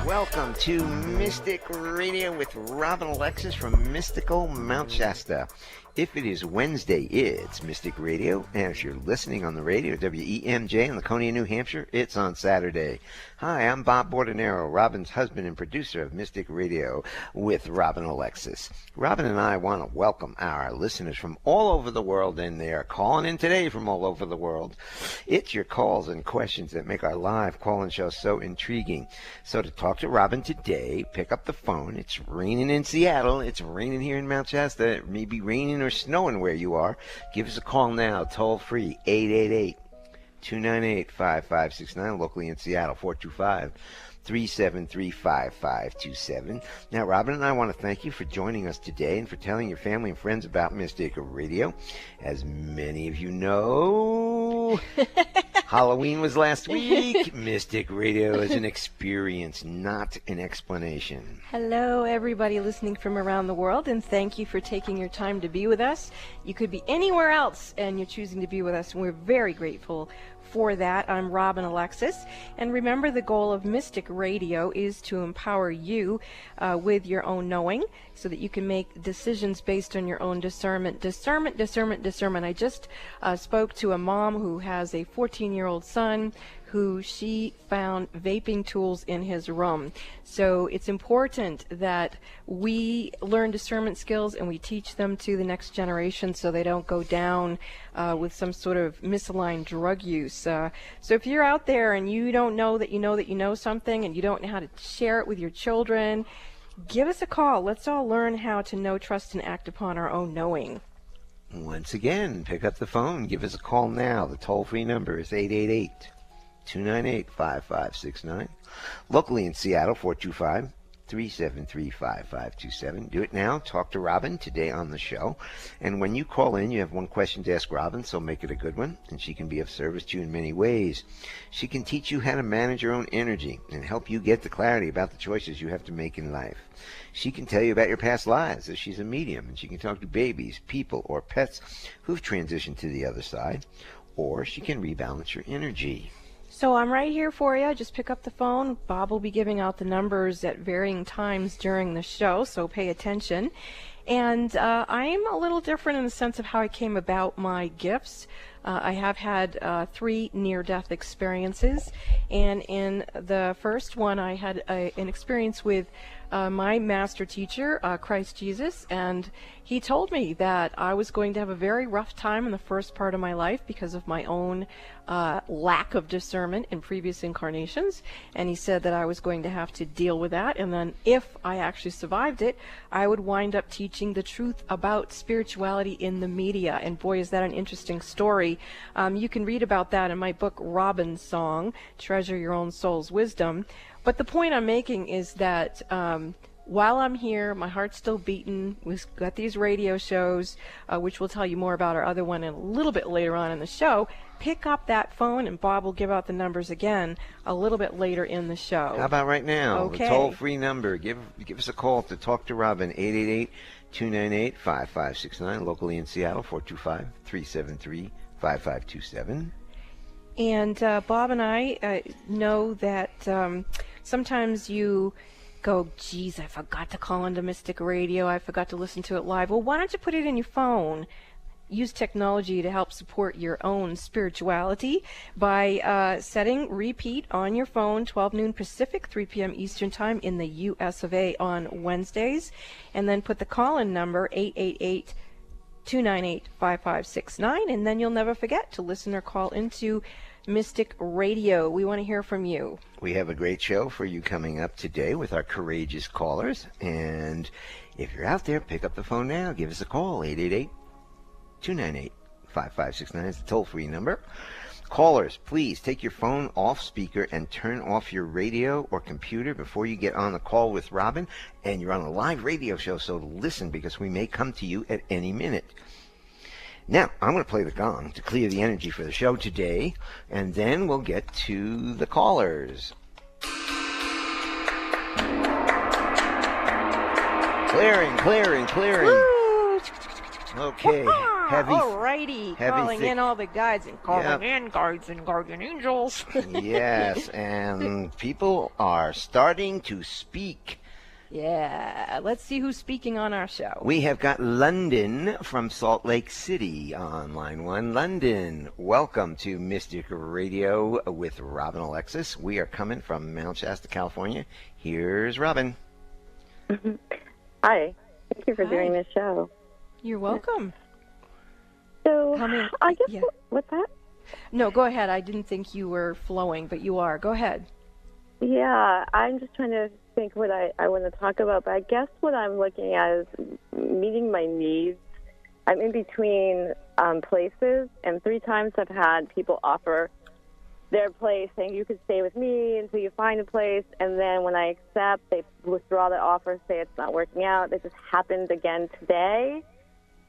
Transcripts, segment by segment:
Welcome to Mystic Radio with Robin Alexis from mystical Mount Shasta. If it is Wednesday, it's Mystic Radio. And if you're listening on the radio, WEMJ in Laconia, New Hampshire, it's on Saturday. Hi, I'm Bob Bordenero, Robin's husband and producer of Mystic Radio with Robin Alexis. Robin and I want to welcome our listeners from all over the world, and they are calling in today from all over the world. It's your calls and questions that make our live call-in show so intriguing. So to talk to Robin today, pick up the phone. It's raining in Seattle. It's raining here in Mount Shasta. It may be raining or snowing where you are. Give us a call now, toll free, 888-298-5569, locally in Seattle, 425-373-5527. Now, Robin and I want to thank you for joining us today and for telling your family and friends about Mystic Radio. As many of you know, Halloween was last week. Mystic Radio is an experience, not an explanation. Hello, everybody listening from around the world, and thank you for taking your time to be with us. You could be anywhere else, and you're choosing to be with us, and we're very grateful for that. I'm Robin Alexis, and remember, the goal of Mystic Radio is to empower you with your own knowing so that you can make decisions based on your own discernment. Discernment. I just spoke to a mom who has a 14-year-old son who she found vaping tools in his room. So it's important that we learn discernment skills and we teach them to the next generation so they don't go down with some sort of misaligned drug use. So if you're out there and you don't know that you know something and you don't know how to share it with your children, give us a call. Let's all learn how to know, trust, and act upon our own knowing. Once again, pick up the phone. Give us a call now. The toll-free number is 888-298-5569. Locally in Seattle, 425-373-5527. Do it now. Talk to Robin today on the show. And when you call in, you have one question to ask Robin, so make it a good one. And she can be of service to you in many ways. She can teach you how to manage your own energy and help you get the clarity about the choices you have to make in life. She can tell you about your past lives, as she's a medium, and she can talk to babies, people, or pets who've transitioned to the other side. Or she can rebalance your energy. So I'm right here for you. Just pick up the phone. Bob will be giving out the numbers at varying times during the show, so pay attention. And I'm a little different in the sense of how I came about my gifts. I have had 3 near-death experiences, and in the first one I had an experience with my master teacher, Christ Jesus, and he told me that I was going to have a very rough time in the first part of my life because of my own lack of discernment in previous incarnations, and he said that I was going to have to deal with that, and then if I actually survived it, I would wind up teaching the truth about spirituality in the media. And boy, is that an interesting story. You can read about that in my book, Robin's Song, Treasure Your Own Soul's Wisdom. But the point I'm making is that while I'm here, my heart's still beating. We've got these radio shows, which we'll tell you more about our other one in a little bit later on in the show. Pick up that phone, and Bob will give out the numbers again a little bit later in the show. How about right now? Okay. The toll-free number. Give us a call to talk to Robin, 888-298-5569, locally in Seattle, 425-373-5527. And Bob and I know that sometimes you go, geez, I forgot to call into Mystic Radio. I forgot to listen to it live. Well, why don't you put it in your phone? Use technology to help support your own spirituality by setting repeat on your phone, 12 noon Pacific, 3 p.m. Eastern Time in the U.S. of A. on Wednesdays. And then put the call-in number, 888-298-5569. And then you'll never forget to listen or call into Mystic Radio. We want to hear from you. We have a great show for you coming up today with our courageous callers. And if you're out there, pick up the phone now. Give us a call, 888-298-5569 is the toll-free number. Callers, please take your phone off speaker and turn off your radio or computer before you get on the call with Robin. And you're on a live radio show, so listen, because we may come to you at any minute. Now, I'm going to play the gong to clear the energy for the show today, and then we'll get to the callers. Clearing. Woo! Okay. Wah-ha! heavy, alrighty. Calling thick, in all the guides and calling in guides and guardian angels. Yes, and people are starting to speak. Yeah, let's see who's speaking on our show. We have got London from Salt Lake City on line one. London, welcome to Mystic Radio with Robin Alexis. We are coming from Mount Shasta, California. Here's Robin. Hi. Thank you for doing this show. You're welcome. So, I guess, what's that? No, go ahead. I didn't think you were flowing, but you are. Go ahead. Yeah, I'm just trying to think what I want to talk about, but I guess what I'm looking at is meeting my needs. I'm in between places, and 3 times I've had people offer their place saying you could stay with me until you find a place, and then when I accept, they withdraw the offer, say it's not working out. This just happened again today,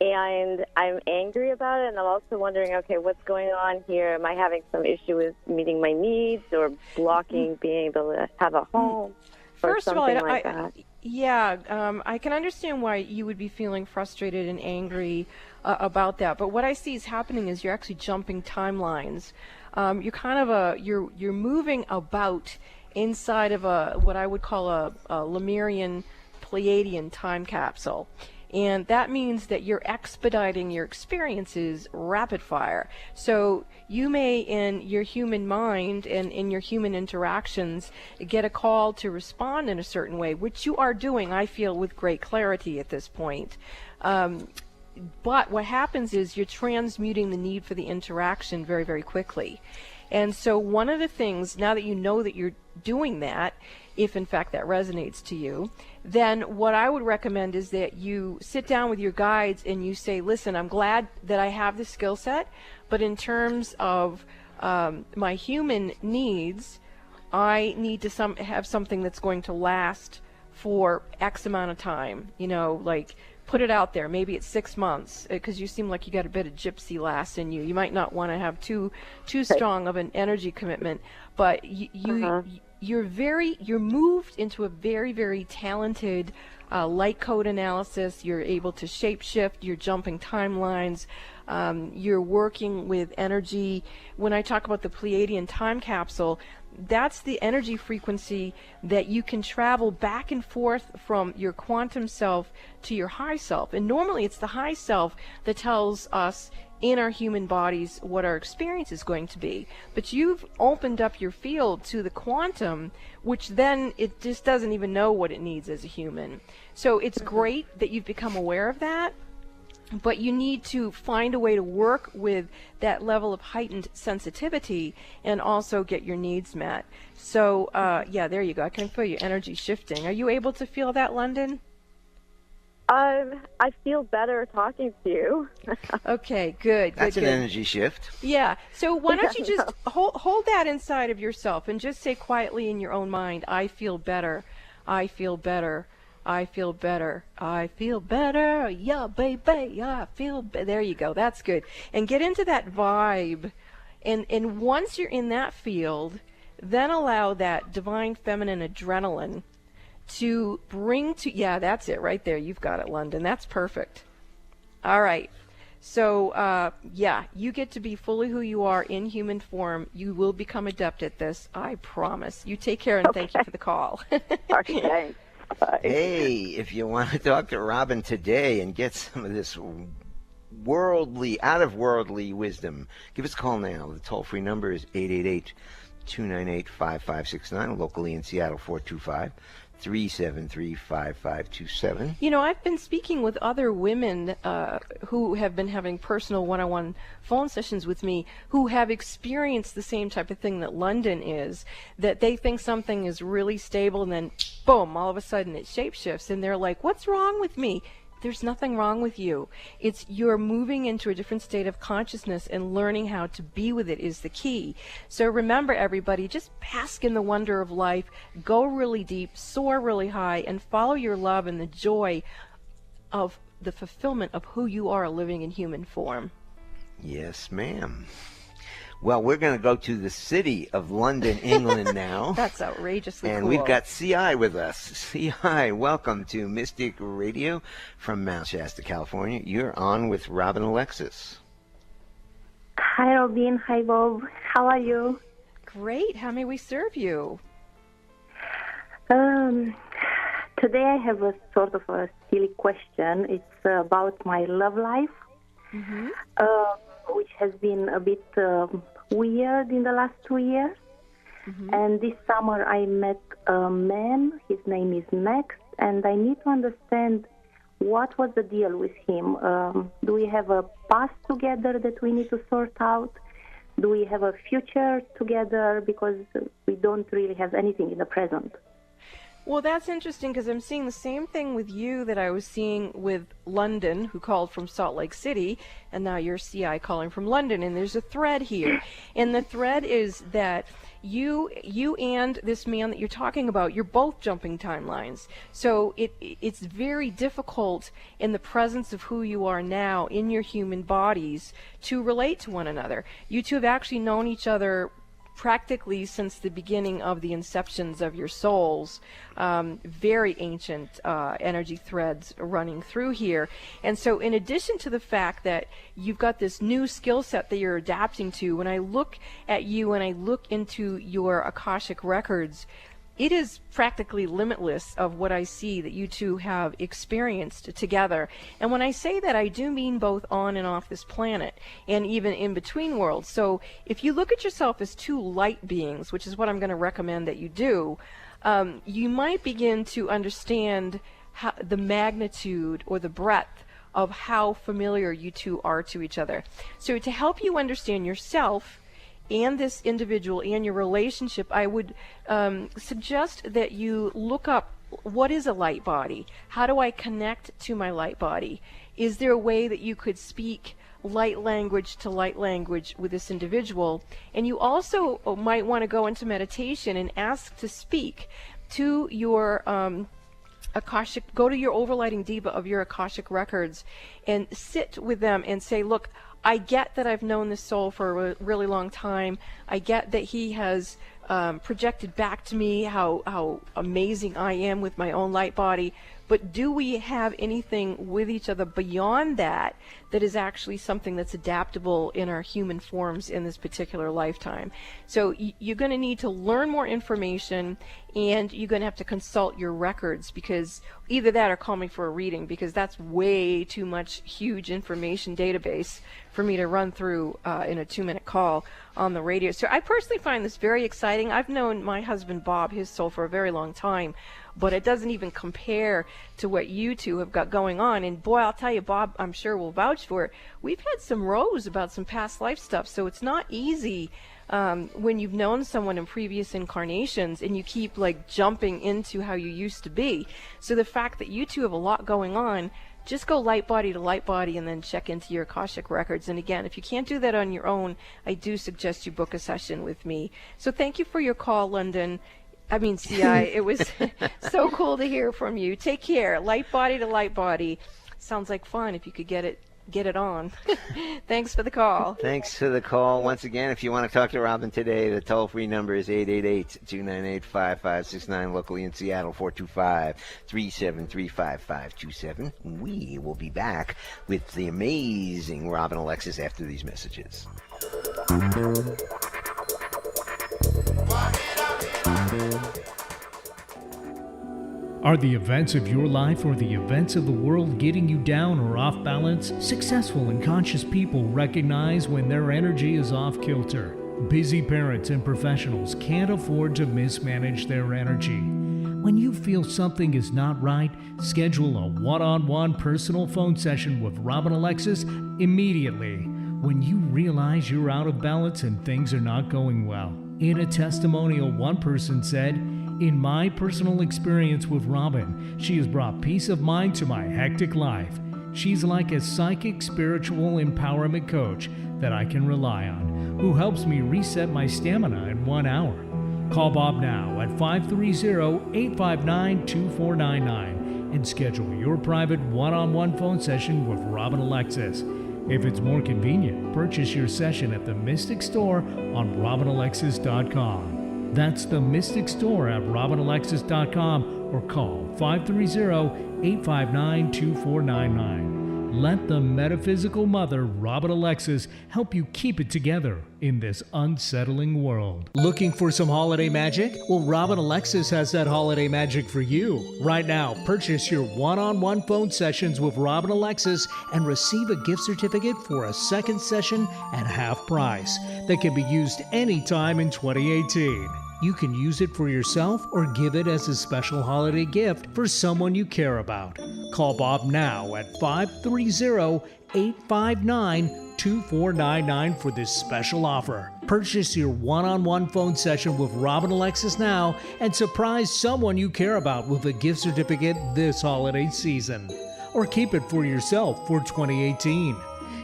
and I'm angry about it, and I'm also wondering, okay, what's going on here? Am I having some issue with meeting my needs or blocking being able to have a home? First of all, I can understand why you would be feeling frustrated and angry about that. But what I see is happening is you're actually jumping timelines. You're kind of you're moving about inside of what I would call a Lemurian Pleiadian time capsule. And that means that you're expediting your experiences rapid fire. So you may, in your human mind and in your human interactions, get a call to respond in a certain way, which you are doing, I feel, with great clarity at this point. But what happens is you're transmuting the need for the interaction very, very quickly. And so one of the things, now that you know that you're doing that, if in fact that resonates to you, then what I would recommend is that you sit down with your guides and you say, listen, I'm glad that I have this skill set, but in terms of my human needs, I need to have something that's going to last for X amount of time, like put it out there. Maybe it's 6 months, because you seem like you got a bit of gypsy lass in you. You might not want to have too strong of an energy commitment, but you're moved into a very, very talented light code analysis. You're able to shapeshift. You're jumping timelines. You're working with energy. When I talk about the Pleiadian time capsule, that's the energy frequency that you can travel back and forth from your quantum self to your high self. And normally it's the high self that tells us in our human bodies what our experience is going to be. But you've opened up your field to the quantum, which then it just doesn't even know what it needs as a human. So it's great that you've become aware of that. But you need to find a way to work with that level of heightened sensitivity and also get your needs met. So, there you go. I can feel your energy shifting. Are you able to feel that, London? I feel better talking to you. Okay, good. That's an energy shift. Yeah. So why don't you just hold that inside of yourself and just say quietly in your own mind, I feel better. I feel better. I feel better. I feel better. Yeah, baby. I feel better. There you go. That's good. And get into that vibe. And once you're in that field, then allow that divine feminine adrenaline to bring to, that's it right there. You've got it, London. That's perfect. All right. So, you get to be fully who you are in human form. You will become adept at this. I promise. You take care, and thank you for the call. Okay. Bye. Hey, if you want to talk to Robin today and get some of this out of worldly wisdom, give us a call now. The toll-free number is 888-298-5569, locally in Seattle, 425-373-5527. I've been speaking with other women who have been having personal one-on-one phone sessions with me who have experienced the same type of thing that London is, that they think something is really stable and then, boom, all of a sudden it shapeshifts and they're like, what's wrong with me? There's nothing wrong with you. It's you're moving into a different state of consciousness, and learning how to be with it is the key. So remember, everybody, just bask in the wonder of life, go really deep, soar really high, and follow your love and the joy of the fulfillment of who you are living in human form. Yes, ma'am. Well, we're going to go to the city of London, England now. That's outrageously And cool. we've got CI with us. CI, welcome to Mystic Radio from Mount Shasta, California. You're on with Robin Alexis. Hi, Robin. Hi, Bob. How are you? Great. How may we serve you? Today I have a sort of a silly question. It's about my love life, which has been a bit weird in the last 2 years. And this summer I met a man. His name is Max, and I need to understand what was the deal with him. Do we have a past together that we need to sort out? Do we have a future together? Because we don't really have anything in the present. Well, that's interesting because I'm seeing the same thing with you that I was seeing with London, who called from Salt Lake City, and now you're CI calling from London, and there's a thread here. And the thread is that you and this man that you're talking about, you're both jumping timelines. So it's very difficult in the presence of who you are now in your human bodies to relate to one another. You two have actually known each other practically since the beginning of the inceptions of your souls. Very ancient energy threads running through here. And so in addition to the fact that you've got this new skill set that you're adapting to, when I look at you and I look into your Akashic records, it is practically limitless of what I see that you two have experienced together. And when I say that, I do mean both on and off this planet and even in between worlds. So if you look at yourself as two light beings, which is what I'm going to recommend that you do, you might begin to understand the magnitude or the breadth of how familiar you two are to each other. So to help you understand yourself and this individual and your relationship, I would suggest that you look up, what is a light body? How do I connect to my light body? Is there a way that you could speak light language to light language with this individual? And you also might want to go into meditation and ask to speak to your Akashic, go to your overlighting diva of your Akashic records and sit with them and say, look, I get that I've known this soul for a really long time. I get that he has projected back to me how amazing I am with my own light body. But do we have anything with each other beyond that that is actually something that's adaptable in our human forms in this particular lifetime? So you're going to need to learn more information, and you're going to have to consult your records, because either that or call me for a reading, because that's way too much huge information database for me to run through in a 2-minute call on the radio. So I personally find this very exciting. I've known my husband Bob, his soul, for a very long time, but it doesn't even compare to what you two have got going on. And boy, I'll tell you, Bob, I'm sure will vouch for it. We've had some rows about some past life stuff, so it's not easy when you've known someone in previous incarnations and you keep like jumping into how you used to be. So the fact that you two have a lot going on, just go light body to light body and then check into your Akashic records. And again, if you can't do that on your own, I do suggest you book a session with me. So thank you for your call, London. CI, it was so cool to hear from you. Take care. Light body to light body. Sounds like fun if you could get it on. Thanks for the call. Thanks for the call. Once again, if you want to talk to Robin today, the toll-free number is 888-298-5569, locally in Seattle, 425-373-5527. We will be back with the amazing Robin Alexis after these messages. Are the events of your life or the events of the world getting you down or off balance? Successful and conscious people recognize when their energy is off kilter. Busy parents and professionals can't afford to mismanage their energy. When you feel something is not right, schedule a one-on-one personal phone session with Robin Alexis immediately when you realize you're out of balance and things are not going well. In a testimonial, one person said, "In my personal experience with Robin, she has brought peace of mind to my hectic life. She's like a psychic spiritual empowerment coach that I can rely on, who helps me reset my stamina in 1 hour." Call Bob now at 530-859-2499 and schedule your private one-on-one phone session with Robin Alexis. If it's more convenient, purchase your session at the Mystic Store on RobinAlexis.com. That's the Mystic Store at RobinAlexis.com or call 530-859-2499. Let the metaphysical mother, Robin Alexis, help you keep it together in this unsettling world. Looking for some holiday magic? Well, Robin Alexis has that holiday magic for you. Right now, purchase your one-on-one phone sessions with Robin Alexis and receive a gift certificate for a second session at half price that can be used anytime in 2018. You can use it for yourself or give it as a special holiday gift for someone you care about. Call Bob now at 530-859-2499 for this special offer. Purchase your one-on-one phone session with Robin Alexis now and surprise someone you care about with a gift certificate this holiday season. Or keep it for yourself for 2018.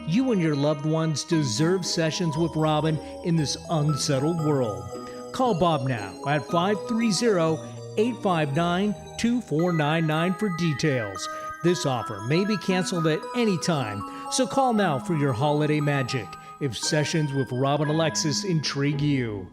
You and your loved ones deserve sessions with Robin in this unsettled world. Call Bob now at 530-859-2499 for details. This offer may be canceled at any time, so call now for your holiday magic if sessions with Robin Alexis intrigue you.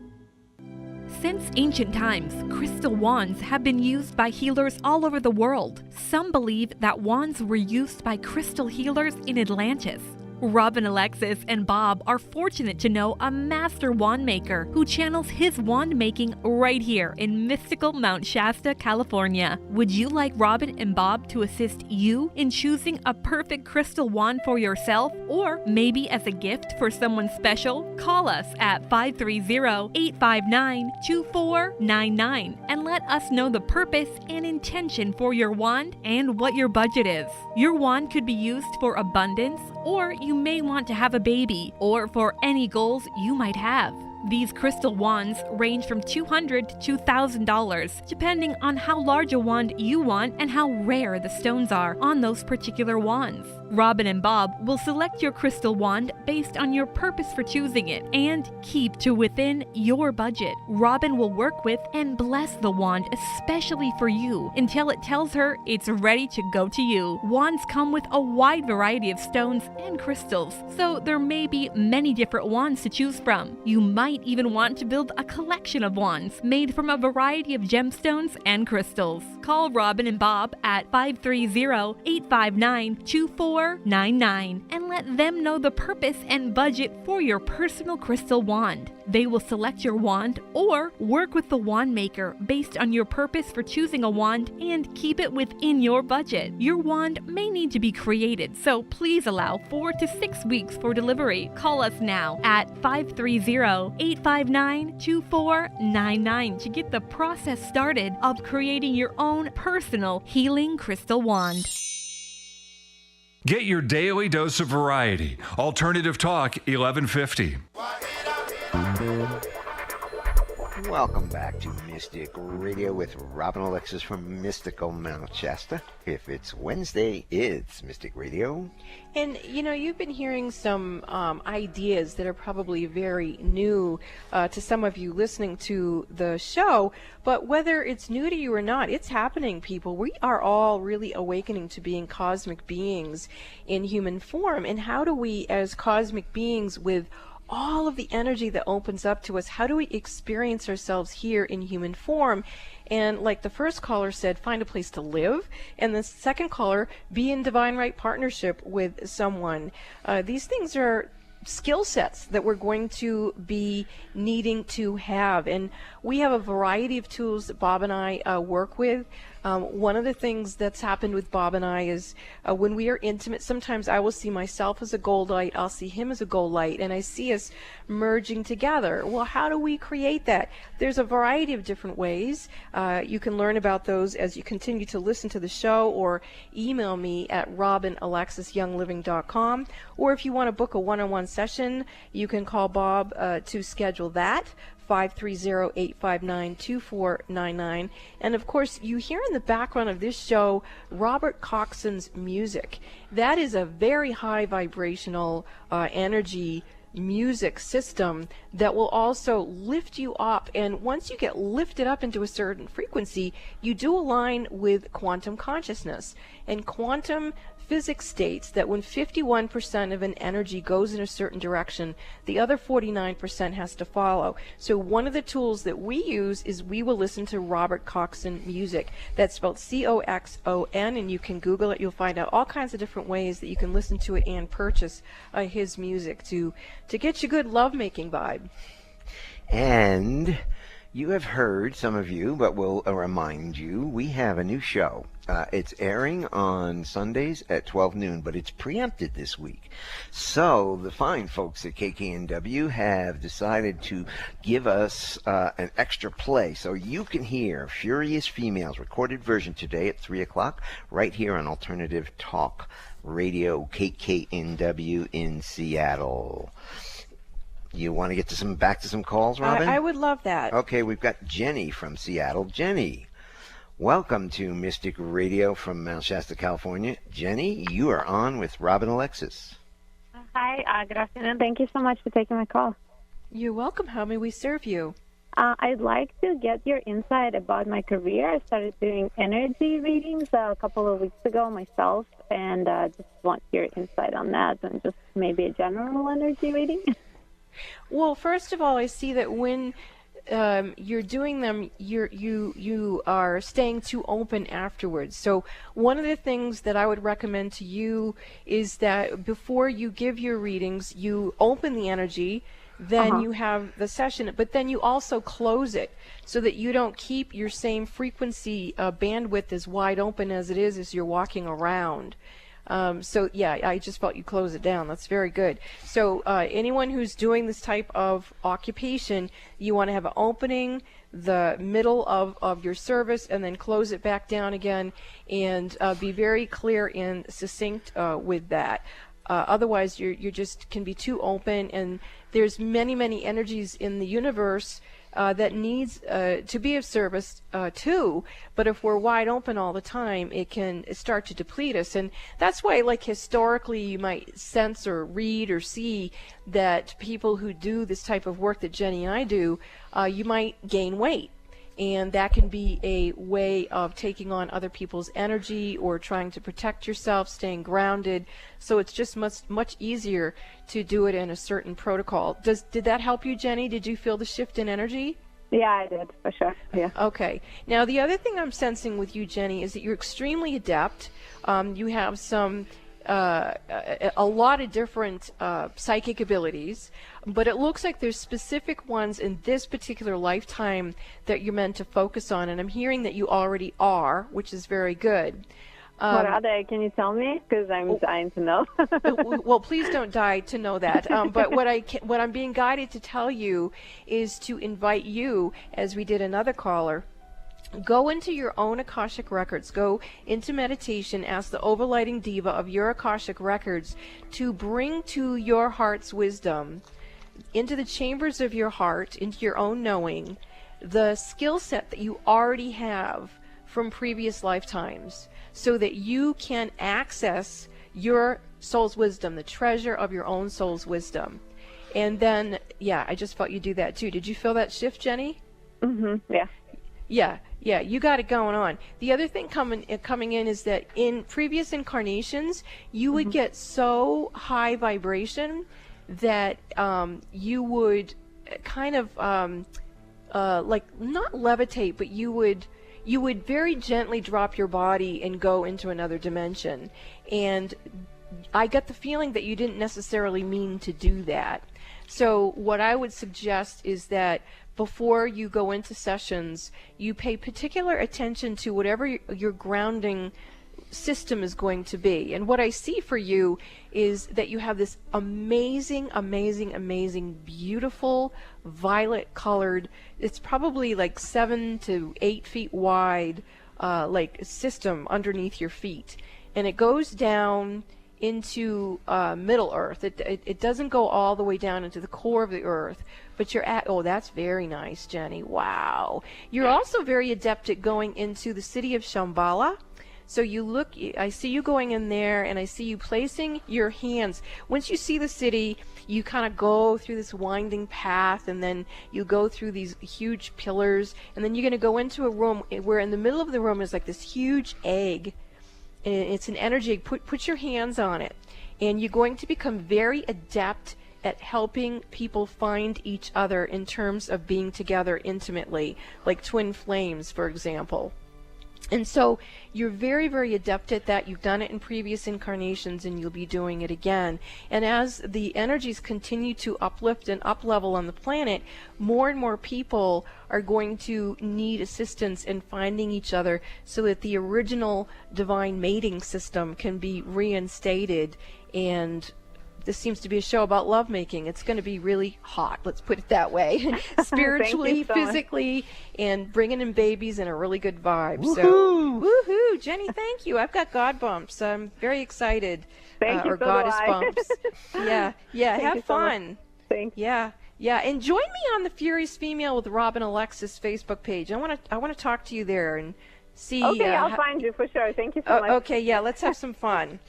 Since ancient times, crystal wands have been used by healers all over the world. Some believe that wands were used by crystal healers in Atlantis. Robin Alexis and Bob are fortunate to know a master wand maker who channels his wand making right here in mystical Mount Shasta, California. Would you like Robin and Bob to assist you in choosing a perfect crystal wand for yourself or maybe as a gift for someone special? Call us at 530-859-2499 and let us know the purpose and intention for your wand and what your budget is. Your wand could be used for abundance, or you may want to have a baby, or for any goals you might have. These crystal wands range from $200 to $2,000, depending on how large a wand you want and how rare the stones are on those particular wands. Robin and Bob will select your crystal wand based on your purpose for choosing it and keep to within your budget. Robin will work with and bless the wand especially for you until it tells her it's ready to go to you. Wands come with a wide variety of stones and crystals, so there may be many different wands to choose from. You might even want to build a collection of wands made from a variety of gemstones and crystals. Call Robin and Bob at 530-859-2499 and let them know the purpose and budget for your personal crystal wand. They will select your wand or work with the wand maker based on your purpose for choosing a wand and keep it within your budget. Your wand may need to be created, so please allow 4 to 6 weeks for delivery. Call us now at 530-859-2499 to get the process started of creating your own personal healing crystal wand. Get your daily dose of variety. Alternative Talk 1150. Welcome back to Mystic Radio with Robin Alexis from Mystical Mount Shasta. If it's Wednesday, it's Mystic Radio. And, you know, you've been hearing some ideas that are probably very new to some of you listening to the show. But whether it's new to you or not, it's happening, people. We are all really awakening to being cosmic beings in human form. And how do we, as cosmic beings with all of the energy that opens up to us, how do we experience ourselves here in human form? And like the first caller said, find a place to live. And the second caller, be in divine right partnership with someone. These things are skill sets that we're going to be needing to have. And we have a variety of tools that Bob and I work with. One of the things that's happened with Bob and I is when we are intimate, sometimes I will see myself as a gold light, I'll see him as a gold light, and I see us merging together. Well, how do we create that? There's a variety of different ways. You can learn about those as you continue to listen to the show, or email me at robin@alexisyoungliving.com. Or if you want to book a one-on-one session, you can call Bob to schedule that. 530-859-2499. And of course, you hear in the background of this show Robert Coxon's music. That is a very high vibrational energy music system that will also lift you up. And once you get lifted up into a certain frequency, you do align with quantum consciousness. And quantum physics states that when 51% of an energy goes in a certain direction, the other 49% has to follow. So one of the tools that we use is we will listen to Robert Coxon music. That's spelled Coxon, and you can Google it. You'll find out all kinds of different ways that you can listen to it and purchase his music to get you good lovemaking vibe. And you have heard, some of you, but we'll remind you, we have a new show. It's airing on Sundays at 12 noon, but it's preempted this week. So the fine folks at KKNW have decided to give us an extra play so you can hear Furious Females recorded version today at 3 o'clock right here on Alternative Talk Radio KKNW in Seattle. You want to get to back to some calls, Robin? I would love that. Okay, we've got Jenny from Seattle. Jenny, welcome to Mystic Radio from Mount Shasta, California. Jenny, you are on with Robin Alexis. Hi, good afternoon. Thank you so much for taking my call. You're welcome. How may we serve you? I'd like to get your insight about my career. I started doing energy readings a couple of weeks ago myself, and just want your insight on that and just maybe a general energy reading. Well, first of all, I see that when you're doing them, you are staying too open afterwards. So one of the things that I would recommend to you is that before you give your readings, you open the energy, then you have the session, but then you also close it so that you don't keep your same frequency bandwidth as wide open as it is as you're walking around. So yeah, I just felt you close it down. That's very good. So anyone who's doing this type of occupation, you want to have an opening, the middle of your service, and then close it back down again, and be very clear and succinct with that. Otherwise, you just can be too open, and there's many energies in the universe that needs to be of service too, but if we're wide open all the time, it can start to deplete us. And that's why, like, historically, you might sense or read or see that people who do this type of work that Jenny and I do, you might gain weight. And that can be a way of taking on other people's energy or trying to protect yourself, staying grounded. So it's just much easier to do it in a certain protocol. Did that help you, Jenny? Did you feel the shift in energy? Yeah, I did, for sure. Yeah. Okay. Now, the other thing I'm sensing with you, Jenny, is that you're extremely adept. You have a lot of different psychic abilities, but it looks like there's specific ones in this particular lifetime that you're meant to focus on, and I'm hearing that you already are, which is very good. What are they? Can you tell me? Because I'm dying to know. Well, please don't die to know that. But what I'm being guided to tell you is to invite you, as we did another caller, go into your own Akashic records. Go into meditation. Ask the overlighting diva of your Akashic records to bring to your heart's wisdom, into the chambers of your heart, into your own knowing, the skill set that you already have from previous lifetimes, so that you can access your soul's wisdom, the treasure of your own soul's wisdom. And then, yeah, I just felt you do that too. Did you feel that shift, Jenny? Yeah. Yeah, you got it going on. The other thing coming in is that in previous incarnations, you would get so high vibration that you would kind of like not levitate, but you would very gently drop your body and go into another dimension. And I got the feeling that you didn't necessarily mean to do that. So what I would suggest is that before you go into sessions, you pay particular attention to whatever your grounding system is going to be. And what I see for you is that you have this amazing, beautiful violet colored, it's probably like 7 to 8 feet wide, like system underneath your feet. And it goes down into Middle Earth. It doesn't go all the way down into the core of the Earth, but you're at, oh, that's very nice, Jenny. Wow. You're also very adept at going into the city of Shambhala. So you look, I see you going in there, and I see you placing your hands. Once you see the city, you kind of go through this winding path, and then you go through these huge pillars, and then you're going to go into a room where in the middle of the room is like this huge egg. And it's an energy. Put your hands on it, and you're going to become very adept at helping people find each other in terms of being together intimately, like twin flames, for example. And so you're very, very adept at that. You've done it in previous incarnations, and you'll be doing it again. And as the energies continue to uplift and up-level on the planet, more and more people are going to need assistance in finding each other so that the original divine mating system can be reinstated. And this seems to be a show about lovemaking. It's going to be really hot, let's put it that way. Spiritually, so physically, and bringing in babies and a really good vibe. Woohoo! So, woohoo! Jenny, thank you. I've got God bumps. I'm very excited. Thank you, or so goddess do I. bumps. Yeah, Thank have you so much. fun. Thanks. Yeah. And join me on the Furious Female with Robin Alexis Facebook page. I want to talk to you there and see. Okay, I'll find you for sure. Thank you so much. Okay, yeah, let's have some fun.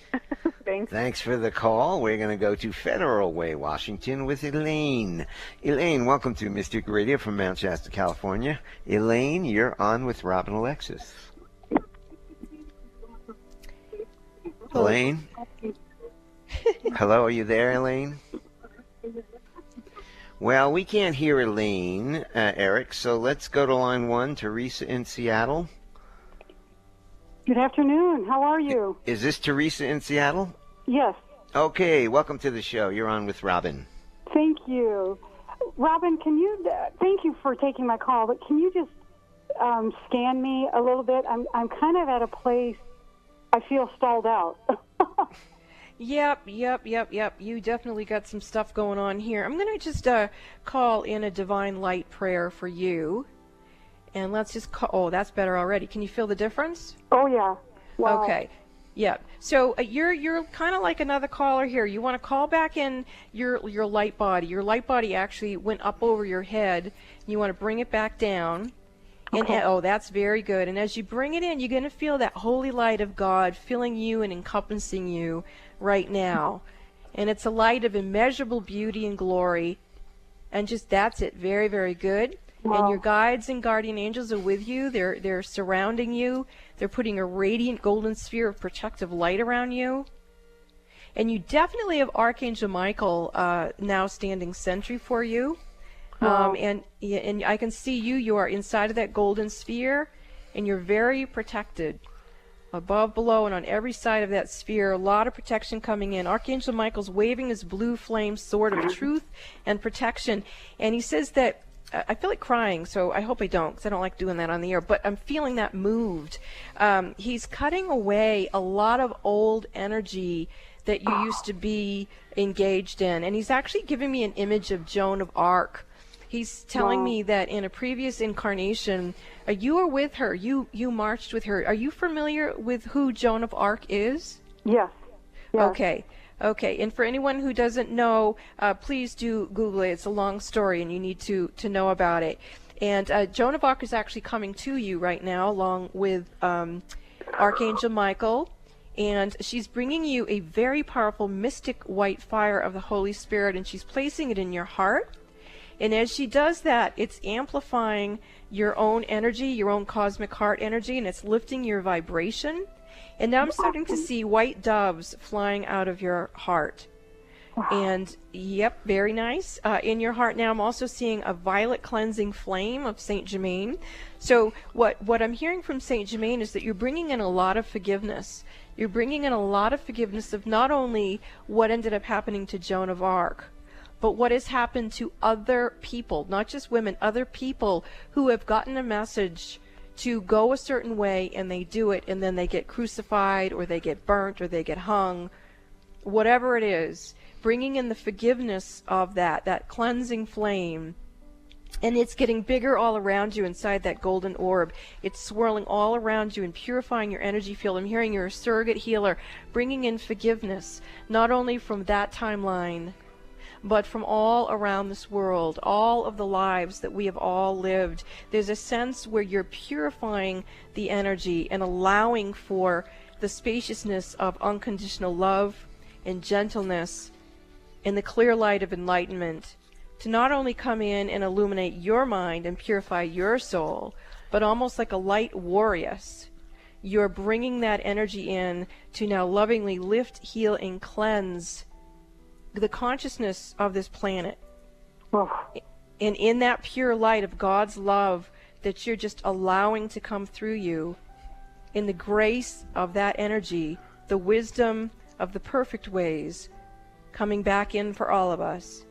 Thanks. Thanks for the call. We're going to go to Federal Way, Washington, with Elaine. Elaine, welcome to Mystic Radio from Mount Shasta, California. Elaine, you're on with Robin Alexis. Elaine? Hello, are you there, Elaine? Well, we can't hear Elaine, Eric, so let's go to line 1, Teresa in Seattle. Good afternoon. How are you? Is this Teresa in Seattle? Yes. Okay, welcome to the show. You're on with Robin. Thank you. Robin, can you, thank you for taking my call, but can you just scan me a little bit? I'm kind of at a place I feel stalled out. Yep. You definitely got some stuff going on here. I'm going to just call in a divine light prayer for you. And let's just call, oh, that's better already. Can you feel the difference? Oh, yeah. Wow. Okay. Yeah. So you're kind of like another caller here. You want to call back in your light body. Your light body actually went up over your head. You want to bring it back down. And oh, that's very good. And as you bring it in, you're going to feel that holy light of God filling you and encompassing you right now. And it's a light of immeasurable beauty and glory. And just that's it. Very, very good. Wow. And your guides and guardian angels are with you. They're surrounding you. They're putting a radiant golden sphere of protective light around you. And you definitely have Archangel Michael now standing sentry for you. Wow. And I can see you. You are inside of that golden sphere, and you're very protected. Above, below, and on every side of that sphere, a lot of protection coming in. Archangel Michael's waving his blue flame sword of truth and protection. And he says that, I feel like crying, so I hope I don't, because I don't like doing that on the air, but I'm feeling that moved. He's cutting away a lot of old energy that you used to be engaged in. And he's actually giving me an image of Joan of Arc. He's telling me that in a previous incarnation, you were with her. You marched with her. Are you familiar with who Joan of Arc is? Yes. Okay. And for anyone who doesn't know, please do Google it. It's a long story, and you need to know about it. And Joan of Arc is actually coming to you right now, along with Archangel Michael. And she's bringing you a very powerful mystic white fire of the Holy Spirit, and she's placing it in your heart. And as she does that, it's amplifying your own energy, your own cosmic heart energy, and it's lifting your vibration. And now I'm starting to see white doves flying out of your heart. Wow. And, yep, very nice. In your heart now I'm also seeing a violet cleansing flame of Saint Germain. So what I'm hearing from Saint Germain is that you're bringing in a lot of forgiveness. You're bringing in a lot of forgiveness of not only what ended up happening to Joan of Arc, but what has happened to other people, not just women, other people who have gotten a message to go a certain way, and they do it, and then they get crucified, or they get burnt, or they get hung, whatever it is, bringing in the forgiveness of that cleansing flame. And it's getting bigger all around you inside that golden orb. It's swirling all around you and purifying your energy field. I'm hearing you're a surrogate healer, bringing in forgiveness, not only from that timeline, but from all around this world, all of the lives that we have all lived. There's a sense where you're purifying the energy and allowing for the spaciousness of unconditional love and gentleness and the clear light of enlightenment to not only come in and illuminate your mind and purify your soul, but almost like a light warrior. you're bringing that energy in to now lovingly lift, heal, and cleanse the consciousness of this planet. Oh. And in that pure light of God's love that you're just allowing to come through you, in the grace of that energy, the wisdom of the perfect ways coming back in for all of us.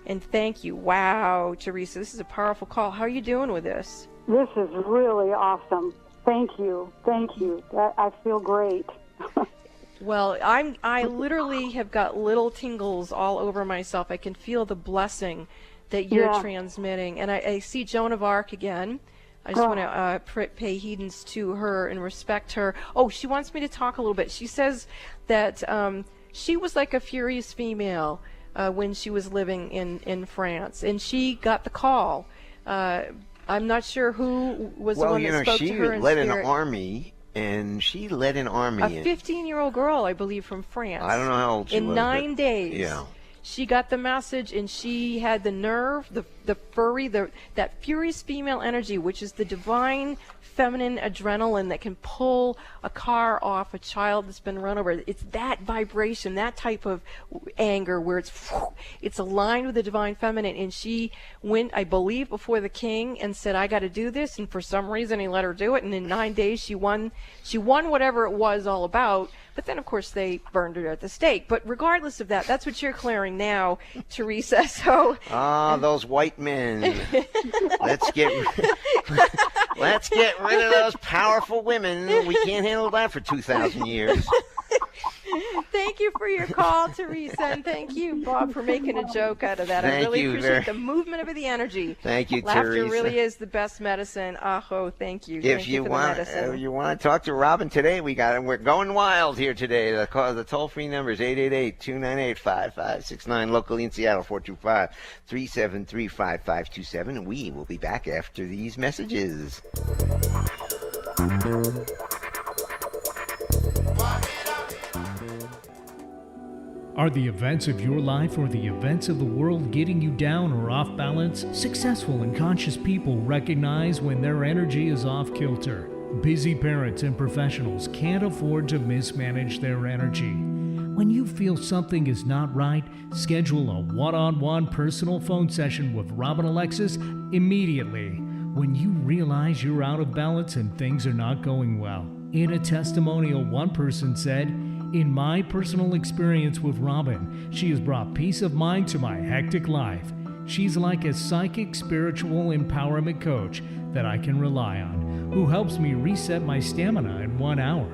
And thank you. Wow, Teresa, this is a powerful call. How are you doing with this? This is really awesome. Thank you. Thank you. I feel great. Well, I literally have got little tingles all over myself. I can feel the blessing that you're transmitting. And I see Joan of Arc again. I just want to pay heedance to her and respect her. Oh, she wants me to talk a little bit. She says that she was like a furious female when she was living in France, and she got the call. I'm not sure who was the one that spoke to her in Well, she led spirit. an army, and she led an army. A 15-year-old girl, I believe, from France. I don't know how old she was. In 9 days. Yeah. She got the message, and she had the nerve, the furry, that furious female energy, which is the divine feminine adrenaline that can pull a car off a child that's been run over. It's that vibration, that type of anger where it's aligned with the divine feminine. And she went, I believe, before the king and said, I got to do this. And for some reason, he let her do it. And in 9 days, she won whatever it was all about. But then, of course, they burned her at the stake. But regardless of that, that's what you're clearing now, Teresa. So those white men. Let's get rid of those powerful women. We can't handle that for 2,000 years. Thank you for your call, Teresa, and thank you, Bob, for making a joke out of that. I really appreciate the movement of the energy. Thank you, Laughter Teresa. really is the best medicine. Thank you. If you want to talk to Robin today, we're going wild here today. The toll-free number is 888-298-5569. Locally in Seattle, 425-373-5527. And we will be back after these messages. Are the events of your life or the events of the world getting you down or off balance? Successful and conscious people recognize when their energy is off kilter. Busy parents and professionals can't afford to mismanage their energy. When you feel something is not right, schedule a one-on-one personal phone session with Robin Alexis immediately when you realize you're out of balance and things are not going well. In a testimonial, one person said, "In my personal experience with Robin, she has brought peace of mind to my hectic life. She's like a psychic spiritual empowerment coach that I can rely on, who helps me reset my stamina in 1 hour."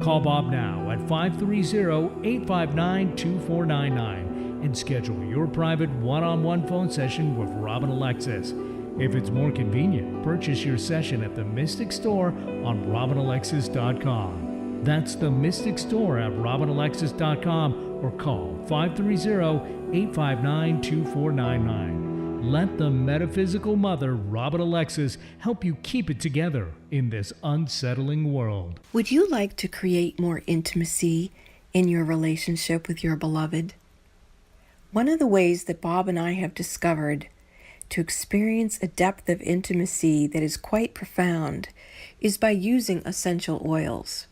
Call Bob now at 530-859-2499 and schedule your private one-on-one phone session with Robin Alexis. If it's more convenient, purchase your session at the Mystic Store on RobinAlexis.com. That's the Mystic Store at RobinAlexis.com or call 530-859-2499. Let the metaphysical mother, Robin Alexis, help you keep it together in this unsettling world. Would you like to create more intimacy in your relationship with your beloved? One of the ways that Bob and I have discovered to experience a depth of intimacy that is quite profound is by using essential oils.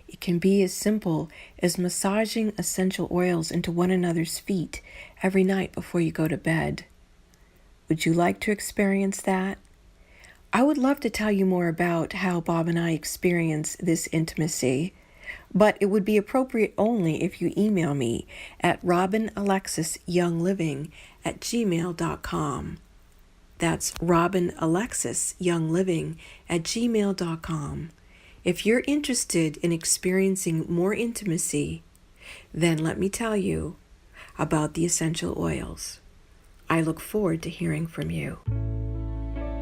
It can be as simple as massaging essential oils into one another's feet every night before you go to bed. Would you like to experience that? I would love to tell you more about how Bob and I experience this intimacy, but it would be appropriate only if you email me at robinalexisyoungliving@gmail.com. That's robinalexisyoungliving@gmail.com. If you're interested in experiencing more intimacy, then let me tell you about the essential oils. I look forward to hearing from you.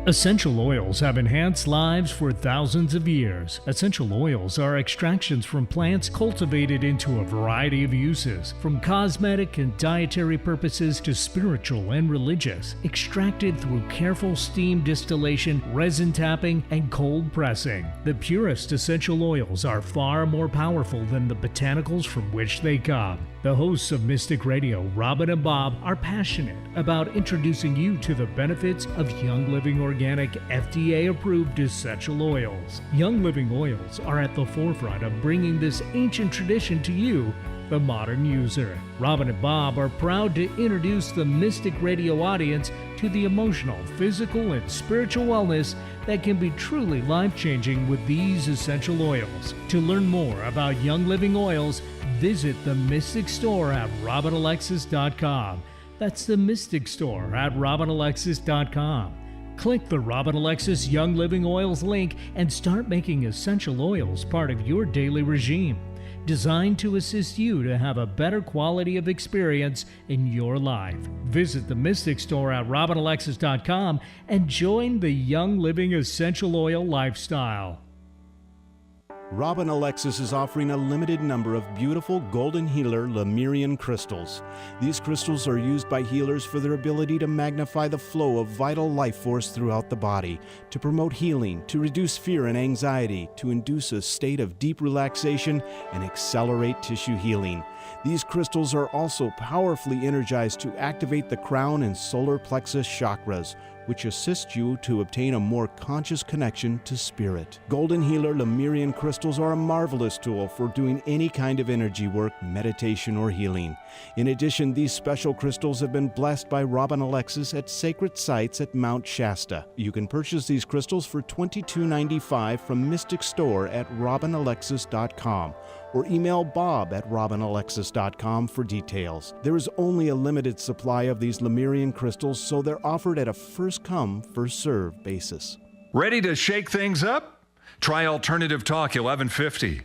Essential oils have enhanced lives for thousands of years. Essential oils are extractions from plants cultivated into a variety of uses, from cosmetic and dietary purposes to spiritual and religious, extracted through careful steam distillation, resin tapping, and cold pressing. The purest essential oils are far more powerful than the botanicals from which they come. The hosts of Mystic Radio, Robin and Bob, are passionate about introducing you to the benefits of Young Living Organic FDA-approved essential oils. Young Living oils are at the forefront of bringing this ancient tradition to you, the modern user. Robin and Bob are proud to introduce the Mystic Radio audience to the emotional, physical, and spiritual wellness that can be truly life-changing with these essential oils. To learn more about Young Living oils, visit the Mystic Store at robinalexis.com. That's the Mystic Store at robinalexis.com. Click the Robin Alexis Young Living Oils link and start making essential oils part of your daily regime, designed to assist you to have a better quality of experience in your life. Visit the Mystic Store at robinalexis.com and join the Young Living Essential Oil lifestyle. Robin Alexis is offering a limited number of beautiful golden healer Lemurian crystals. These crystals are used by healers for their ability to magnify the flow of vital life force throughout the body, to promote healing, to reduce fear and anxiety, to induce a state of deep relaxation, and accelerate tissue healing. These crystals are also powerfully energized to activate the crown and solar plexus chakras, which assist you to obtain a more conscious connection to spirit. Golden Healer Lemurian crystals are a marvelous tool for doing any kind of energy work, meditation, or healing. In addition, these special crystals have been blessed by Robin Alexis at sacred sites at Mount Shasta. You can purchase these crystals for $22.95 from Mystic Store at robinalexis.com. or email Bob at robinalexis.com for details. There is only a limited supply of these Lemurian crystals, so they're offered at a first-come, first-served basis. Ready to shake things up? Try Alternative Talk 1150.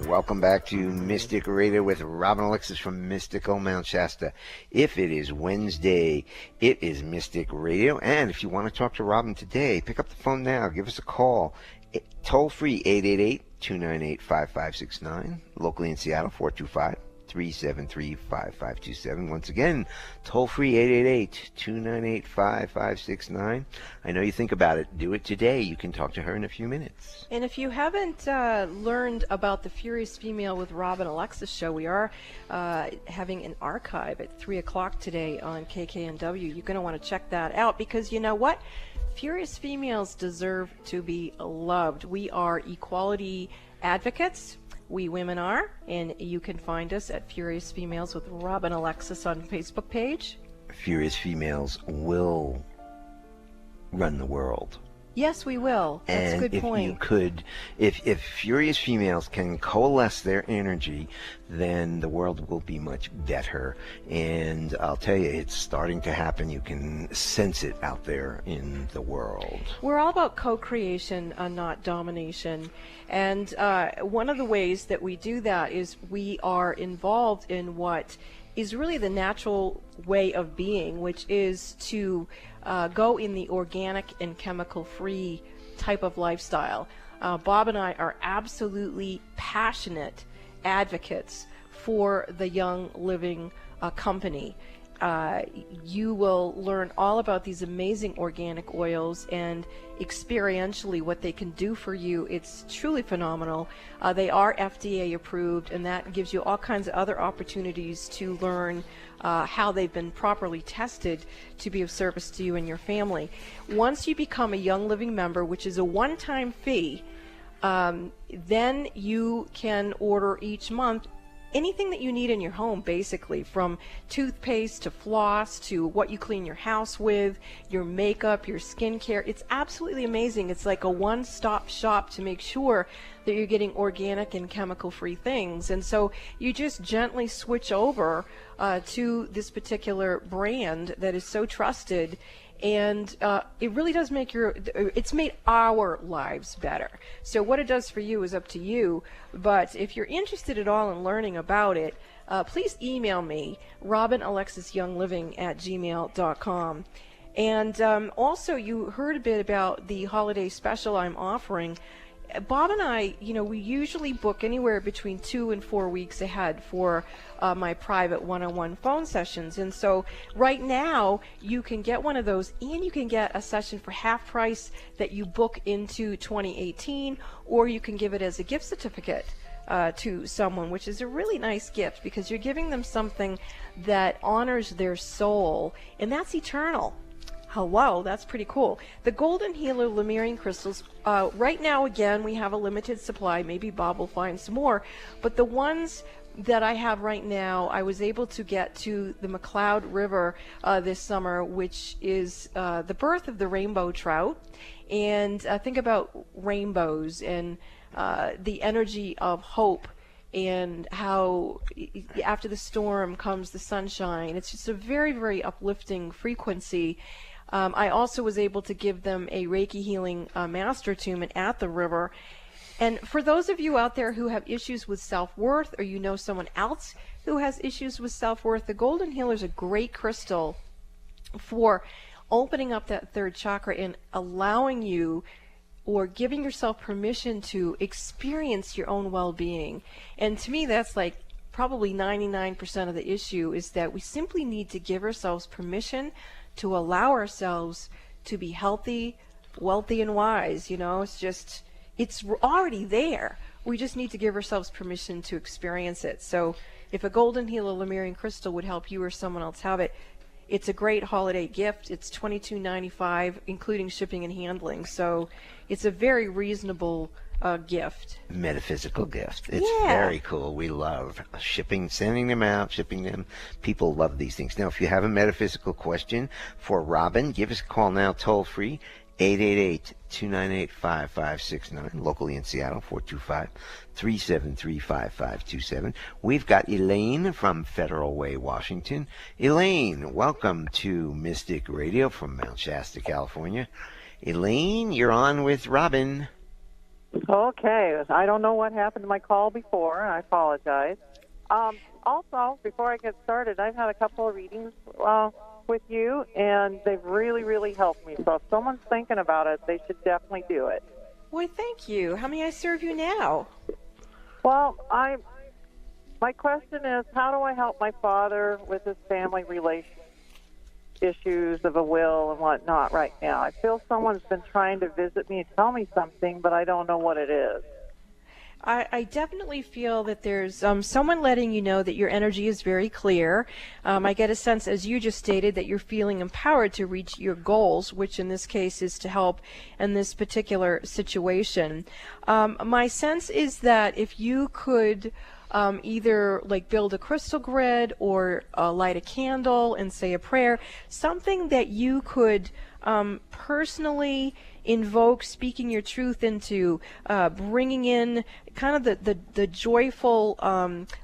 Welcome back to Mystic Radio with Robin Alexis from Mystical Mount Shasta. If it is Wednesday, it is Mystic Radio. And if you want to talk to Robin today, pick up the phone now. Give us a call. Toll free 888-298-5569. Locally in Seattle, 425-373-5527. Once again, toll free 888-298-5569. I know you think about it. Do it today. You can talk to her in a few minutes. And if you haven't learned about the Furious Female with Robin Alexis show, we are having an archive at 3 o'clock today on KKNW. You're going to want to check that out because you know what? Furious females deserve to be loved. We are equality advocates. We women are, and you can find us at Furious Females with Robin Alexis on Facebook page. Furious Females will run the world. Yes, we will. That's a good point. And if you could, if Furious Females can coalesce their energy, then the world will be much better. And I'll tell you, it's starting to happen. You can sense it out there in the world. We're all about co-creation, not domination. And one of the ways that we do that is we are involved in what is really the natural way of being, which is to go in the organic and chemical-free type of lifestyle. Bob and I are absolutely passionate advocates for the Young Living Company. You will learn all about these amazing organic oils and experientially what they can do for you. It's truly phenomenal. They are FDA approved, and that gives you all kinds of other opportunities to learn how they've been properly tested to be of service to you and your family. Once you become a Young Living member, which is a one-time fee, then you can order each month anything that you need in your home, basically, from toothpaste to floss to what you clean your house with, your makeup, your skincare. It's absolutely amazing. It's like a one-stop shop to make sure that you're getting organic and chemical-free things. And so you just gently switch over to this particular brand that is so trusted. And it really does make it's made our lives better. So what it does for you is up to you. But if you're interested at all in learning about it, please email me, robinalexisyoungliving@gmail.com. And also, you heard a bit about the holiday special I'm offering. Bob and I, we usually book anywhere between 2 and 4 weeks ahead for my private one-on-one phone sessions. And so right now, you can get one of those, and you can get a session for half price that you book into 2018, or you can give it as a gift certificate to someone, which is a really nice gift because you're giving them something that honors their soul, and that's eternal. Oh, wow, that's pretty cool. The Golden Healer Lemurian crystals, right now, again, we have a limited supply. Maybe Bob will find some more. But the ones that I have right now, I was able to get to the McCloud River this summer, which is the birth of the rainbow trout. And think about rainbows and the energy of hope, and how after the storm comes the sunshine. It's just a very, very uplifting frequency. I also was able to give them a Reiki healing master attunement at the river. And for those of you out there who have issues with self-worth, or you know someone else who has issues with self-worth, the Golden Healer is a great crystal for opening up that third chakra and allowing you, or giving yourself permission to experience your own well-being. And to me, that's like probably 99% of the issue, is that we simply need to give ourselves permission to allow ourselves to be healthy, wealthy, and wise. It's already there. We just need to give ourselves permission to experience it. So if a Golden Healer Lemurian crystal would help you or someone else have it, it's a great holiday gift. It's $22.95, including shipping and handling. So it's a very reasonable gift. Metaphysical gift. It's very cool. We love sending them out, shipping them. People love these things. Now, if you have a metaphysical question for Robin, give us a call now, toll free, 888-298-5569, locally in Seattle, 425-373-5527. We've got Elaine from Federal Way, Washington. Elaine, welcome to Mystic Radio from Mount Shasta, California. Elaine, you're on with Robin. Okay. I don't know what happened to my call before. I apologize. Also, before I get started, I've had a couple of readings with you, and they've really, really helped me. So if someone's thinking about it, they should definitely do it. Why, thank you. How may I serve you now? Well, my question is, how do I help my father with his family relation issues of a will and whatnot right now? I feel someone's been trying to visit me and tell me something, but I don't know what it is. I definitely feel that there's someone letting you know that your energy is very clear. I get a sense, as you just stated, that you're feeling empowered to reach your goals, which in this case is to help in this particular situation. My sense is that if you could either like build a crystal grid or light a candle and say a prayer, something that you could personally invoke, speaking your truth into, bringing in kind of the joyful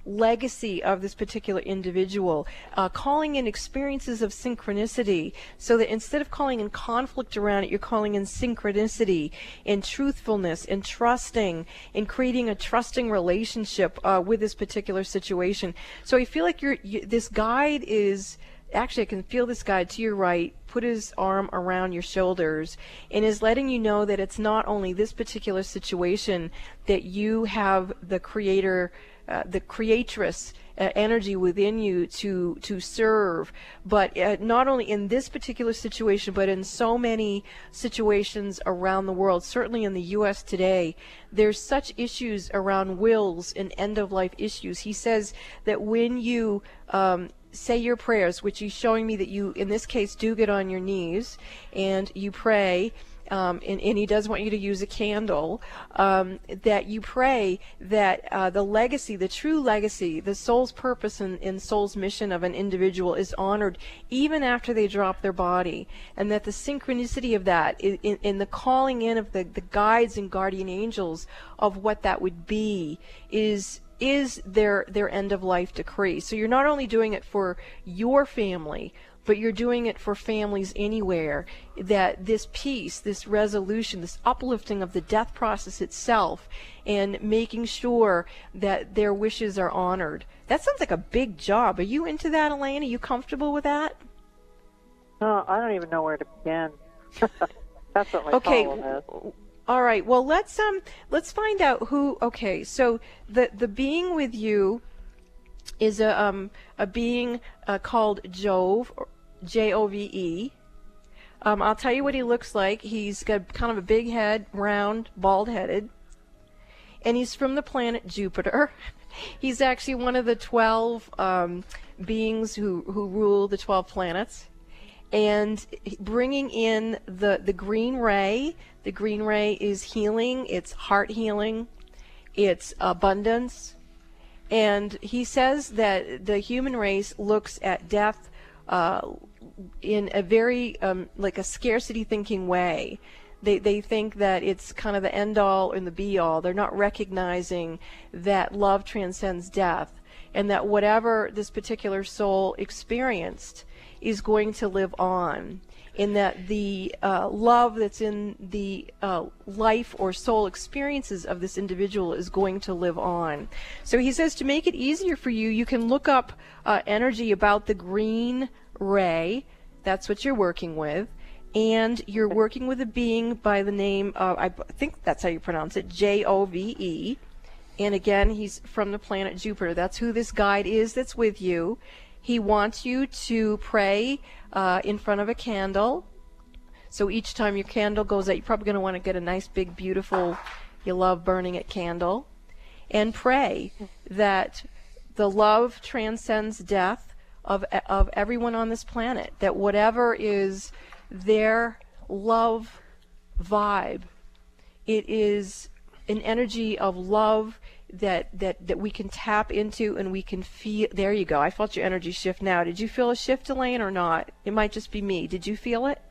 legacy of this particular individual, calling in experiences of synchronicity, so that instead of calling in conflict around it, you're calling in synchronicity and truthfulness and trusting and creating a trusting relationship with this particular situation. So I feel like this guide is, actually I can feel this guide to your right put his arm around your shoulders and is letting you know that it's not only this particular situation, that you have the creator, the creatress energy within you to serve, but not only in this particular situation, but in so many situations around the world. Certainly in the U.S. today, there's such issues around wills and end-of-life issues. He says that when you say your prayers, which he's showing me that you, in this case, do get on your knees and you pray, and he does want you to use a candle, that you pray that the legacy, the true legacy, the soul's purpose and soul's mission of an individual is honored even after they drop their body, and that the synchronicity of that, in the calling in of the guides and guardian angels of what that would be, is their end-of-life decree. So you're not only doing it for your family, but you're doing it for families anywhere, that this peace, this resolution, this uplifting of the death process itself, and making sure that their wishes are honored. That sounds like a big job. Are you into that, Elaine? Are you comfortable with that? I don't even know where to begin. That's what my problem is. All right. Well, let's find out who. Okay. So the being with you is a being called Jove, Jove. I'll tell you what he looks like. He's got kind of a big head, round, bald-headed, and he's from the planet Jupiter. He's actually one of the 12 beings who rule the 12 planets, and bringing in the green ray. The green ray is healing. It's heart healing. It's abundance. And he says that the human race looks at death in a very like a scarcity thinking way. They think that it's kind of the end all and the be all. They're not recognizing that love transcends death, and that whatever this particular soul experienced is going to live on, in that the love that's in the life or soul experiences of this individual is going to live on. So he says to make it easier for you, you can look up energy about the green ray. That's what you're working with. And you're working with a being by the name of, I think that's how you pronounce it, Jove. And again, he's from the planet Jupiter. That's who this guide is that's with you. He wants you to pray in front of a candle. So each time your candle goes out, you're probably going to want to get a nice, big, beautiful, you love burning it candle. And pray that the love transcends death of everyone on this planet. That whatever is their love vibe, it is an energy of love that we can tap into and we can feel. There you go. I felt your energy shift now. Did you feel a shift, Elaine, or not? It might just be me. Did you feel it?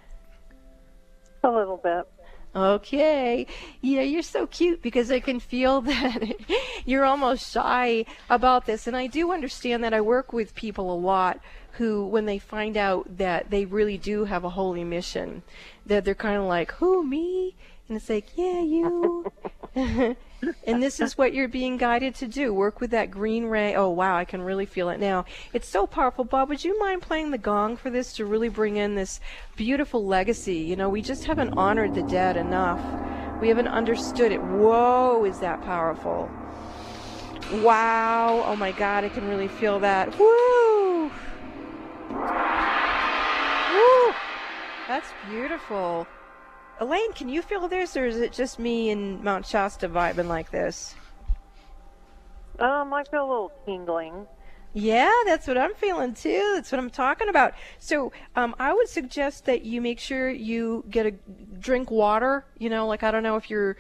A little bit. Okay. Yeah, you're so cute because I can feel that you're almost shy about this. And I do understand that. I work with people a lot who, when they find out that they really do have a holy mission, that they're kind of like, who, me? And it's like, yeah, you. And this is what you're being guided to do. Work with that green ray. Oh, wow, I can really feel it now. It's so powerful. Bob, would you mind playing the gong for this to really bring in this beautiful legacy? You know, we just haven't honored the dead enough. We haven't understood it. Whoa, is that powerful. Wow. Oh, my God, I can really feel that. Woo. Woo. That's beautiful. Elaine, can you feel this, or is it just me in Mount Shasta vibing like this? I feel a little tingling. Yeah, that's what I'm feeling too. That's what I'm talking about. So I would suggest that you make sure you drink water. You know, like I don't know if you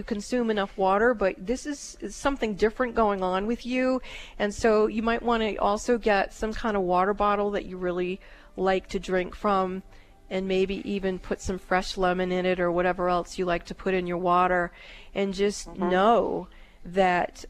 consume enough water, but this is something different going on with you. And so you might want to also get some kind of water bottle that you really like to drink from, and maybe even put some fresh lemon in it or whatever else you like to put in your water, and just know that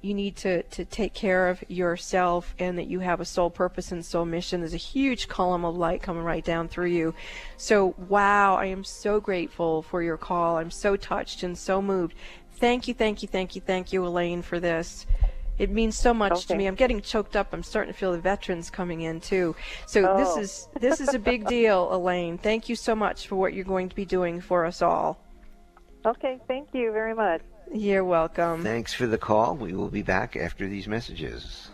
you need to take care of yourself, and that you have a soul purpose and soul mission. There's a huge column of light coming right down through you. So, wow, I am so grateful for your call. I'm so touched and so moved. Thank you, thank you, thank you, thank you, Elaine, for this. It means so much to me. I'm getting choked up. I'm starting to feel the veterans coming in too. So this is a big deal, Elaine. Thank you so much for what you're going to be doing for us all. Okay, thank you very much. You're welcome. Thanks for the call. We will be back after these messages.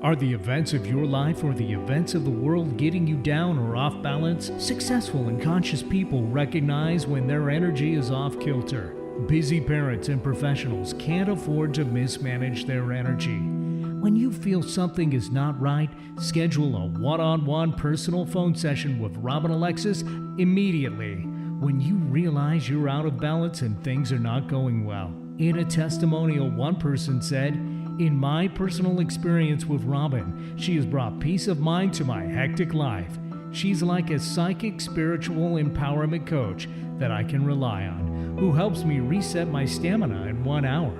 Are the events of your life or the events of the world getting you down or off balance? Successful and conscious people recognize when their energy is off kilter. Busy parents and professionals can't afford to mismanage their energy. When you feel something is not right, schedule a one-on-one personal phone session with Rob and Alexis immediately. When you realize you're out of balance and things are not going well. In a testimonial, one person said, "In my personal experience with Robin, she has brought peace of mind to my hectic life. She's like a psychic spiritual empowerment coach that I can rely on, who helps me reset my stamina in 1 hour."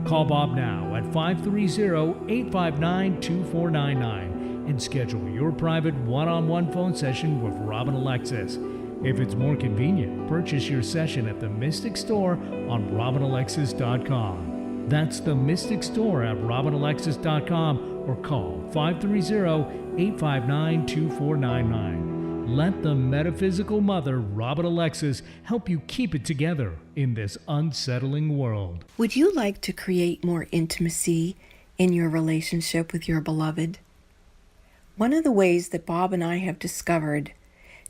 Call Bob now at 530-859-2499 and schedule your private one-on-one phone session with Rob and Alexis. If it's more convenient, purchase your session at the Mystic Store on robinalexis.com. That's the Mystic Store at robinalexis.com, or call 530-859-2499. Let the metaphysical mother, Robin Alexis, help you keep it together in this unsettling world. Would you like to create more intimacy in your relationship with your beloved? One of the ways that Bob and I have discovered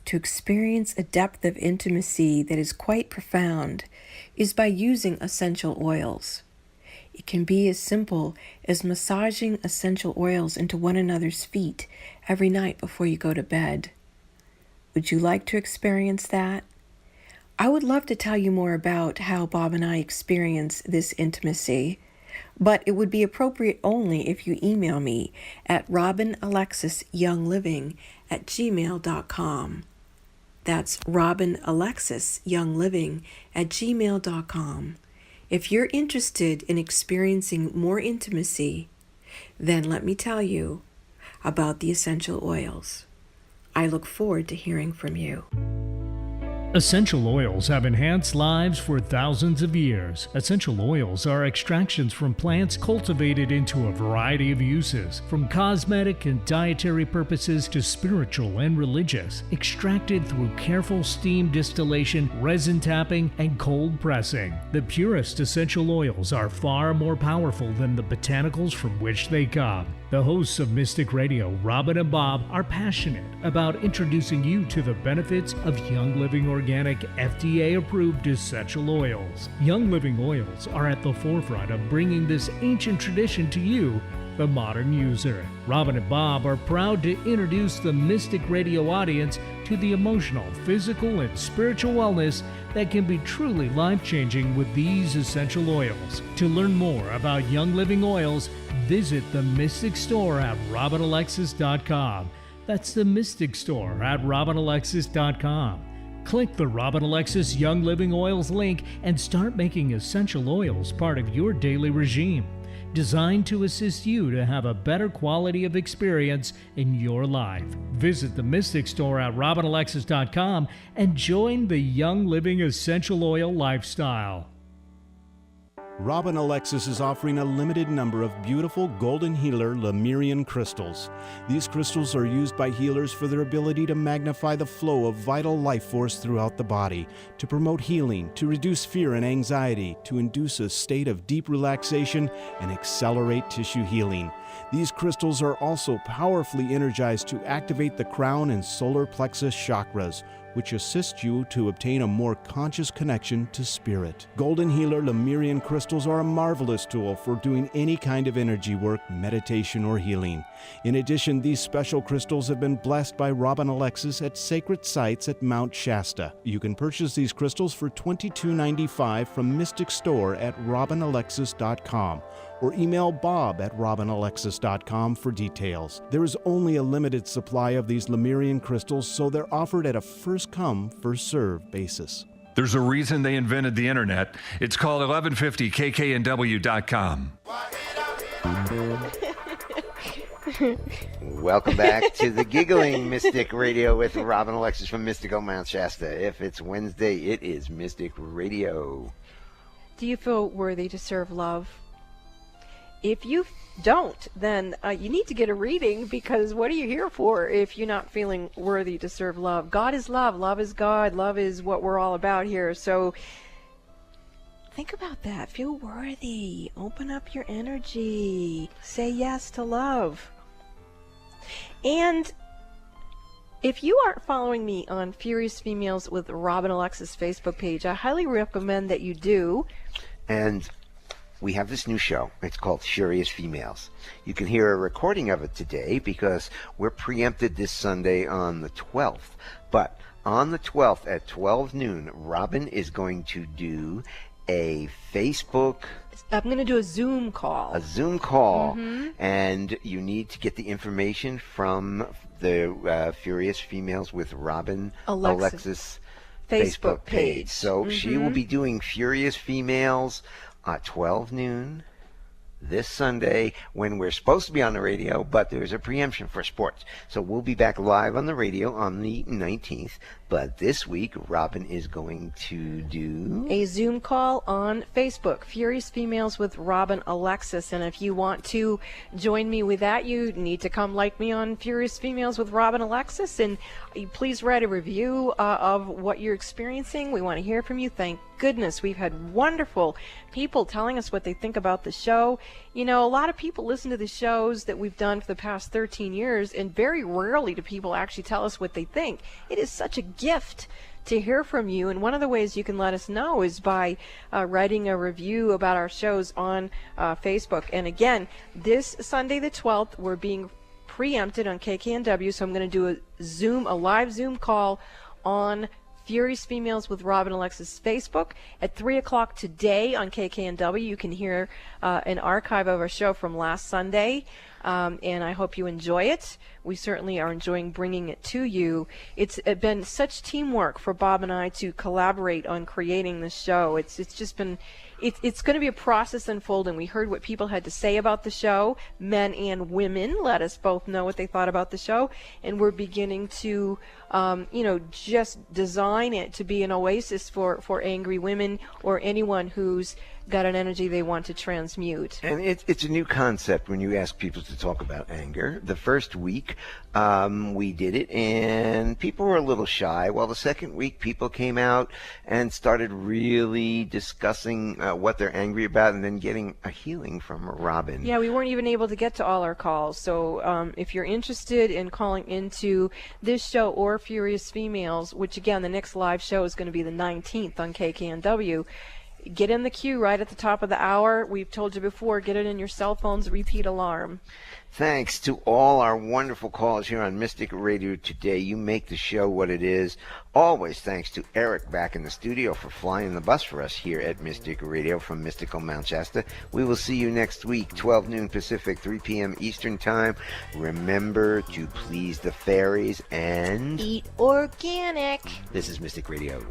to experience a depth of intimacy that is quite profound is by using essential oils. It can be as simple as massaging essential oils into one another's feet every night before you go to bed. Would you like to experience that? I would love to tell you more about how Bob and I experience this intimacy, but it would be appropriate only if you email me at robinalexisyoungliving@gmail.com. That's robinalexisyoungliving@gmail.com. If you're interested in experiencing more intimacy, then let me tell you about the essential oils. I look forward to hearing from you. Essential oils have enhanced lives for thousands of years. Essential oils are extractions from plants cultivated into a variety of uses, from cosmetic and dietary purposes to spiritual and religious, extracted through careful steam distillation, resin tapping, and cold pressing. The purest essential oils are far more powerful than the botanicals from which they come. The hosts of Mystic Radio, Robin and Bob, are passionate about introducing you to the benefits of Young Living Organic FDA-approved essential oils. Young Living oils are at the forefront of bringing this ancient tradition to you, the modern user. Robin and Bob are proud to introduce the Mystic Radio audience to the emotional, physical, and spiritual wellness that can be truly life-changing with these essential oils. To learn more about Young Living oils, visit the Mystic Store at robinalexis.com. That's the Mystic Store at robinalexis.com. Click the Robin Alexis Young Living Oils link and start making essential oils part of your daily regime, designed to assist you to have a better quality of experience in your life. Visit the Mystic Store at robinalexis.com and join the Young Living Essential Oil lifestyle. Robin Alexis is offering a limited number of beautiful golden healer Lemurian crystals. These crystals are used by healers for their ability to magnify the flow of vital life force throughout the body, to promote healing, to reduce fear and anxiety, to induce a state of deep relaxation, and accelerate tissue healing. These crystals are also powerfully energized to activate the crown and solar plexus chakras, which assist you to obtain a more conscious connection to spirit. Golden Healer Lemurian crystals are a marvelous tool for doing any kind of energy work, meditation, or healing. In addition, these special crystals have been blessed by Robin Alexis at sacred sites at Mount Shasta. You can purchase these crystals for $22.95 from Mystic Store at robinalexis.com. or email Bob at robinalexis.com for details. There is only a limited supply of these Lemurian crystals, so they're offered at a first-come, first-served basis. There's a reason they invented the internet. It's called 1150kknw.com. Welcome back to the Giggling Mystic Radio with Robin Alexis from Mystical Mount Shasta. If it's Wednesday, it is Mystic Radio. Do you feel worthy to serve love? If you don't, then you need to get a reading, because what are you here for if you're not feeling worthy to serve love? God is love. Love is God. Love is what we're all about here. So think about that. Feel worthy. Open up your energy. Say yes to love. And if you aren't following me on Furious Females with Robin Alexis Facebook page, I highly recommend that you do. And we have this new show. It's called Furious Females. You can hear a recording of it today because we're preempted this Sunday on the 12th. But on the 12th at 12 noon, Robin is going to do a Facebook... I'm going to do a Zoom call. A Zoom call. Mm-hmm. And you need to get the information from the Furious Females with Robin Alexis Facebook page. So she will be doing Furious Females at 12 noon this Sunday when we're supposed to be on the radio, but there's a preemption for sports. So we'll be back live on the radio on the 19th. But this week, Robin is going to do a Zoom call on Facebook, Furious Females with Robin Alexis. And if you want to join me with that, you need to come like me on Furious Females with Robin Alexis. And please write a review of what you're experiencing. We want to hear from you. Thank goodness we've had wonderful people telling us what they think about the show. You know, a lot of people listen to the shows that we've done for the past 13 years, and very rarely do people actually tell us what they think. It is such a gift to hear from you, and one of the ways you can let us know is by writing a review about our shows on Facebook. And again, this Sunday the 12th, we're being preempted on KKNW, so I'm going to do a live Zoom call on Furious Females with Robin Alexis Facebook at 3 o'clock today on KKNW. You can hear an archive of our show from last Sunday, and I hope you enjoy it. We certainly are enjoying bringing it to you. It's been such teamwork for Bob and I to collaborate on creating this show. It's just been... It's going to be a process unfolding. We heard what people had to say about the show. Men and women let us both know what they thought about the show, and we're beginning to, just design it to be an oasis for angry women or anyone who's got an energy they want to transmute. And it's a new concept when you ask people to talk about anger. The first week we did it, and people were a little shy. Well, the second week people came out and started really discussing what they're angry about, and then getting a healing from Robin. Yeah, we weren't even able to get to all our calls. So if you're interested in calling into this show or Furious Females, which again, the next live show is going to be the 19th on KKNW, get in the queue right at the top of the hour. We've told you before, get it in your cell phone's repeat alarm. Thanks to all our wonderful callers here on Mystic Radio today. You make the show what it is. Always thanks to Eric back in the studio for flying the bus for us here at Mystic Radio from Mystical Mount Shasta. We will see you next week, 12 noon Pacific, 3 p.m. Eastern Time. Remember to please the fairies and eat organic. This is Mystic Radio.